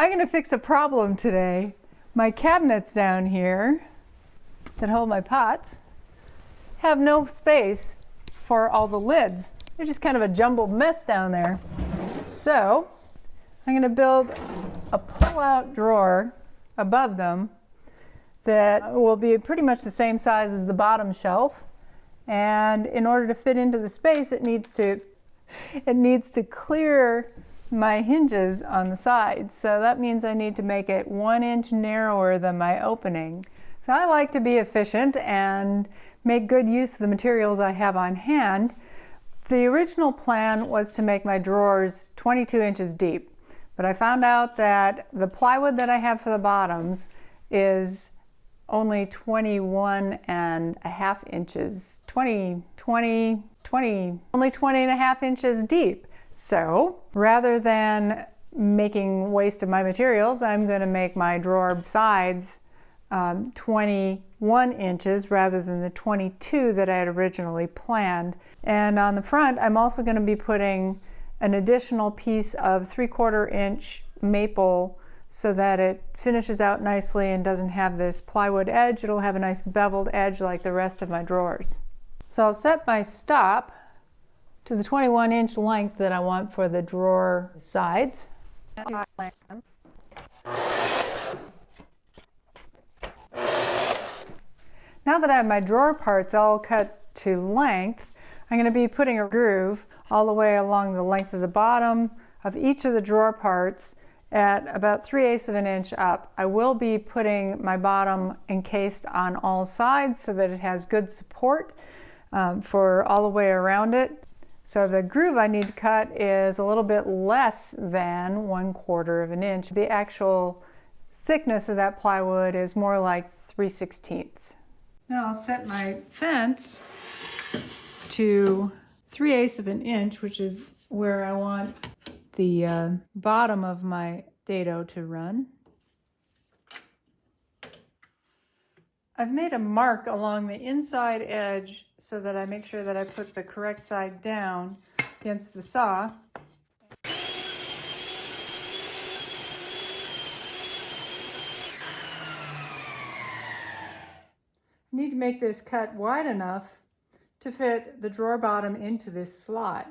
I'm going to fix a problem today. My cabinets down here that hold my pots have no space for all the lids. They're just kind of a jumbled mess down there. So I'm going to build a pull-out drawer above them that will be pretty much the same size as the bottom shelf. And in order to fit into the space, it needs to clear my hinges on the sides. So that means I need to make it 1 inch narrower than my opening. So I like to be efficient and make good use of the materials I have on hand. The original plan was to make my drawers 22 inches deep, but I found out that the plywood that I have for the bottoms is only 21 and a half inches, only 20 and a half inches deep. So rather than making waste of my materials, I'm going to make my drawer sides 21 inches rather than the 22 that I had originally planned. And on the front, I'm also going to be putting an additional piece of 3/4 inch maple so that it finishes out nicely and doesn't have this plywood edge. It'll have a nice beveled edge like the rest of my drawers. So I'll set my stop to the 21 inch length that I want for the drawer sides. Now that I have my drawer parts all cut to length, I'm going to be putting a groove all the way along the length of the bottom of each of the drawer parts at about 3/8 of an inch up. I will be putting my bottom encased on all sides so that it has good support for all the way around it. So the groove I need to cut is a little bit less than 1/4 of an inch. The actual thickness of that plywood is more like 3/16. Now I'll set my fence to 3/8 of an inch, which is where I want the bottom of my dado to run. I've made a mark along the inside edge so that I make sure that I put the correct side down against the saw. I need to make this cut wide enough to fit the drawer bottom into this slot.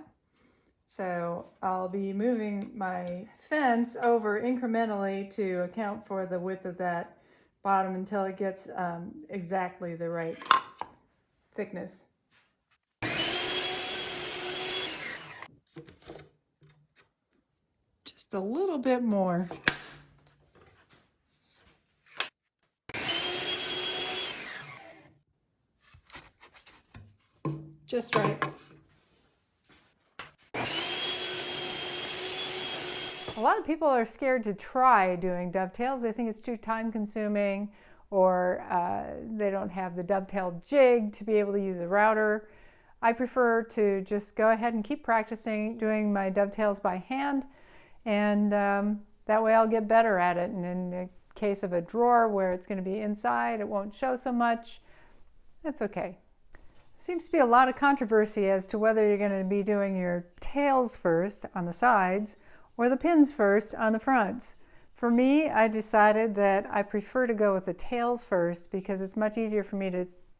So I'll be moving my fence over incrementally to account for the width of that bottom until it gets exactly the right thickness. Just a little bit more. Just right. A lot of people are scared to try doing dovetails. They think it's too time consuming, or they don't have the dovetail jig to be able to use a router. I prefer to just go ahead and keep practicing doing my dovetails by hand, and that way I'll get better at it. And in the case of a drawer where it's going to be inside, it won't show so much. That's okay. Seems to be a lot of controversy as to whether you're going to be doing your tails first on the sides or the pins first on the fronts. For me, I decided that I prefer to go with the tails first because it's much easier for me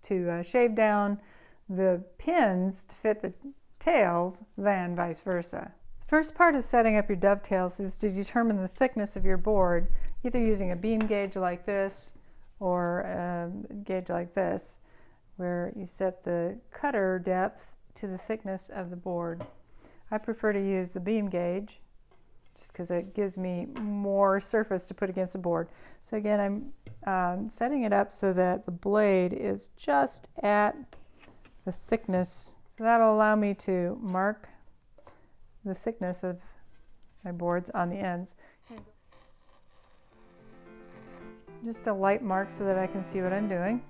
to shave down the pins to fit the tails than vice versa. The first part of setting up your dovetails is to determine the thickness of your board, either using a beam gauge like this or a gauge like this, where you set the cutter depth to the thickness of the board. I prefer to use the beam gauge just because it gives me more surface to put against the board. So again, I'm setting it up so that the blade is just at the thickness. So that'll allow me to mark the thickness of my boards on the ends. Just a light mark so that I can see what I'm doing.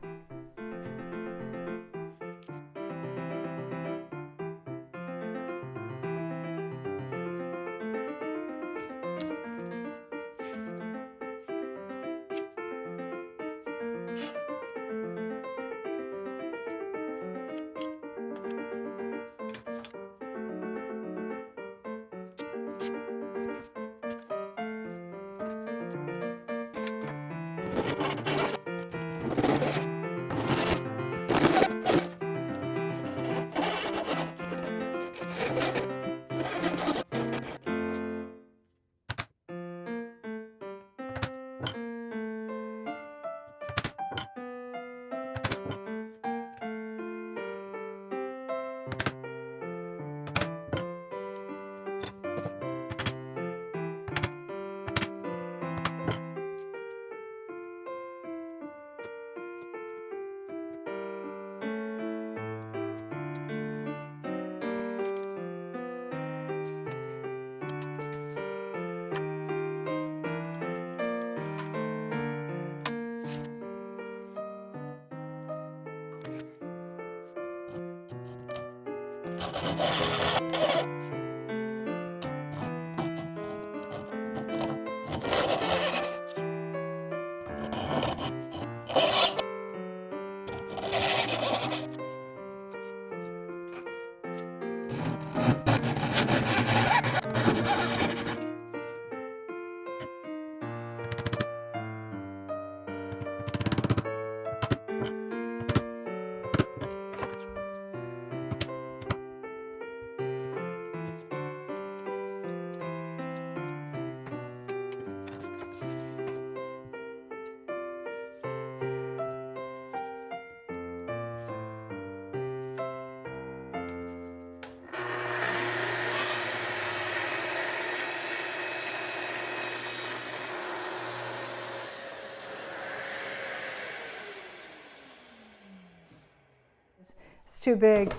It's too big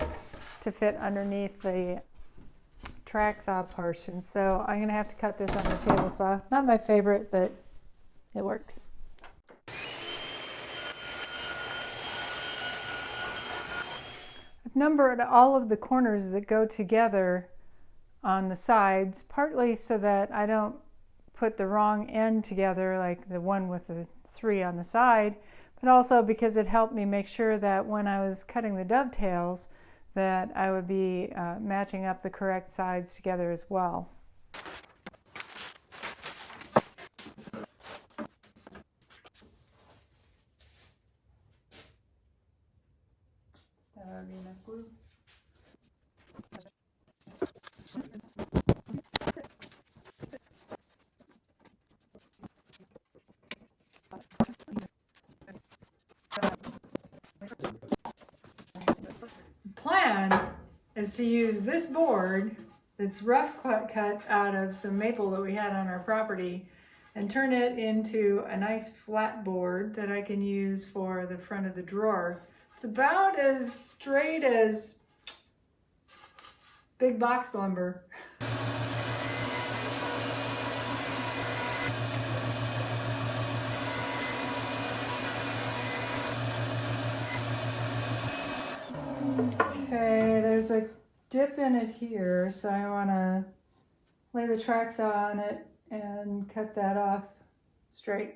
to fit underneath the track saw portion, so I'm going to have to cut this on the table saw. Not my favorite, but it works. I've numbered all of the corners that go together on the sides, partly so that I don't put the wrong end together, like the one with the 3 on the side, but also because it helped me make sure that when I was cutting the dovetails that I would be matching up the correct sides together as well. That would be enough glue. The plan is to use this board that's rough cut out of some maple that we had on our property and turn it into a nice flat board that I can use for the front of the drawer. It's about as straight as big box lumber. Okay, there's a dip in it here, so I want to lay the track saw on it and cut that off straight.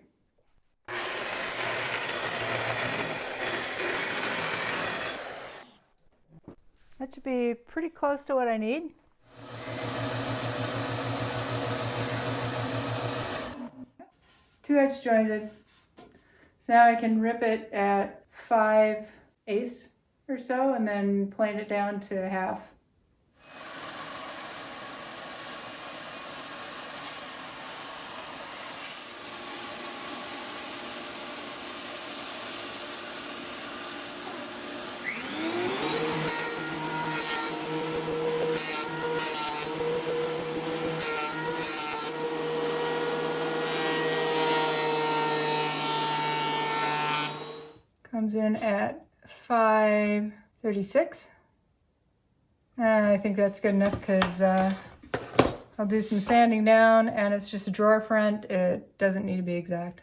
That should be pretty close to what I need. Two edge jointed. So now I can rip it at 5/8 or so and then plane it down to half. Comes in at 5/36. I think that's good enough because I'll do some sanding down and it's just a drawer front. It doesn't need to be exact.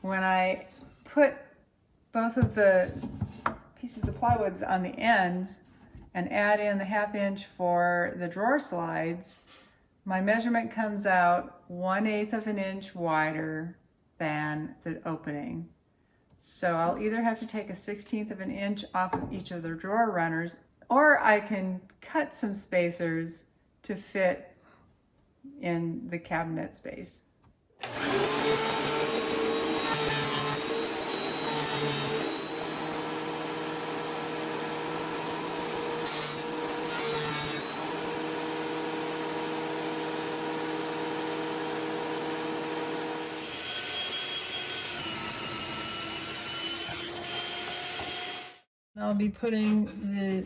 When I put both of the pieces of plywoods on the ends and add in the 1/2 inch for the drawer slides, my measurement comes out 1/8 of an inch wider than the opening. So I'll either have to take a 1/16 of an inch off of each of the drawer runners, Or I can cut some spacers to fit in the cabinet space. I'll be putting the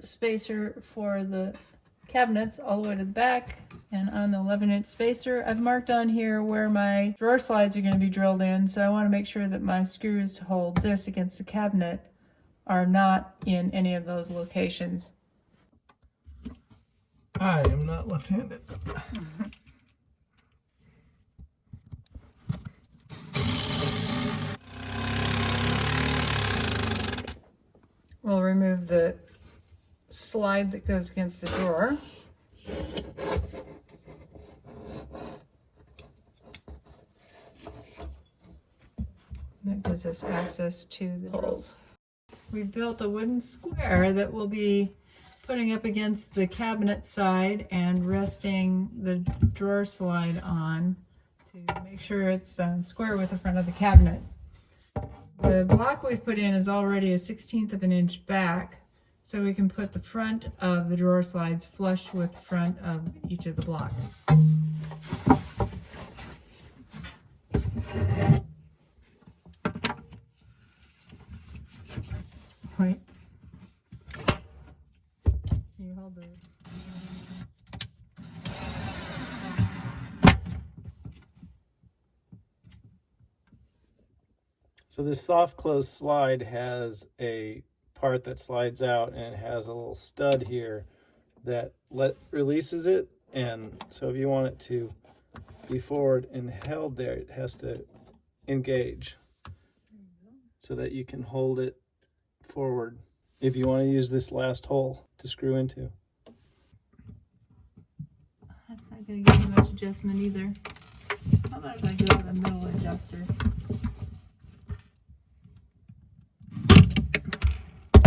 spacer for the cabinets all the way to the back, and on the 11-inch spacer I've marked on here where my drawer slides are going to be drilled in, so I want to make sure that my screws to hold this against the cabinet are not in any of those locations. I am not left-handed. We'll remove the slide that goes against the drawer. That gives us access to the holes. We built a wooden square that we'll be putting up against the cabinet side and resting the drawer slide on to make sure it's square with the front of the cabinet. The block we've put in is already a 1/16 of an inch back, so we can put the front of the drawer slides flush with the front of each of the blocks. Wait. Can you hold the... So this soft close slide has a part that slides out, and it has a little stud here that releases it, and so if you want it to be forward and held there, it has to engage so that you can hold it forward if you want to use this last hole to screw into. That's not going to give you much adjustment either. How about if I go with a middle adjuster?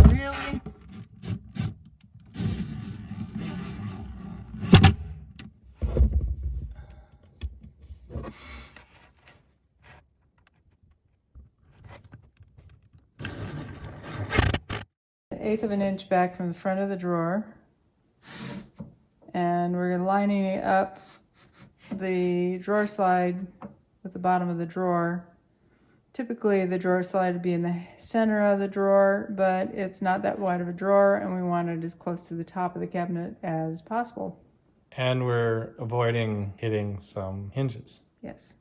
Really? An 1/8 of an inch back from the front of the drawer, and we're lining up the drawer slide with the bottom of the drawer. Typically the drawer slide would be in the center of the drawer, but it's not that wide of a drawer, and we want it as close to the top of the cabinet as possible. And we're avoiding hitting some hinges. Yes.